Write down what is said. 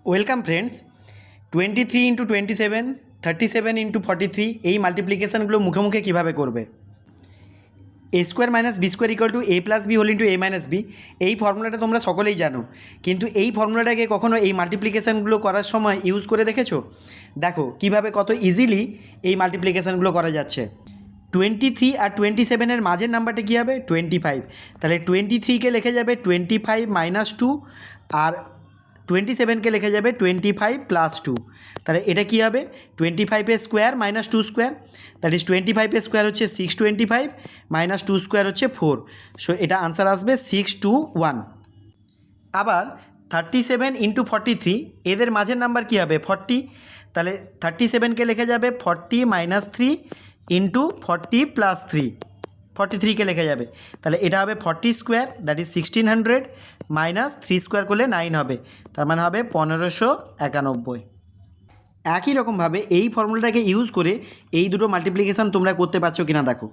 Welcome friends. 23 into 27, 37 into 43 এই মাল্টিপ্লিকেশানগুলো মুখে মুখে কীভাবে করবে। A square minus b square equal to a plus b whole into a minus b, এই ফর্মুলাটা তোমরা সকলেই জানো, কিন্তু এই ফর্মুলাটাকে কখনো এই মাল্টিপ্লিকেশানগুলো করার সময় ইউজ করে দেখেছো? দেখো কীভাবে কত ইজিলি এই মাল্টিপ্লিকেশানগুলো করা যাচ্ছে। 23 আর 27-এর মাঝের নাম্বারটা কী হবে? 25। তাহলে 23-কে লিখে যাবে 25 মাইনাস 2, আর 27-কে লিখে যাবে 25 প্লাস 2। তাহলে এটা কী হবে? 25-এর square minus 2 square, that is 25-এর স্কোয়ার হচ্ছে 625 মাইনাস 2 স্কোয়ার হচ্ছে 4। সো এটা আনসার আসবে 621। আবার 37 ইন্টু 43, এদের মাঝের নাম্বার কী হবে? 40। তাহলে 37-কে লিখে যাবে 40 মাইনাস 3 ইন্টু 40 প্লাস 3, 43-কে লিখে যাবে। তাহলে এটা হবে 40 square, that is 1600 minus 3 square করলে 9 হবে, তার মানে হবে 1591। একই রকমভাবে এই ফর্মুলাটাকে ইউজ করে এই দুটো মাল্টিপ্লিকেশান তোমরা করতে পারছো কিনা দেখো।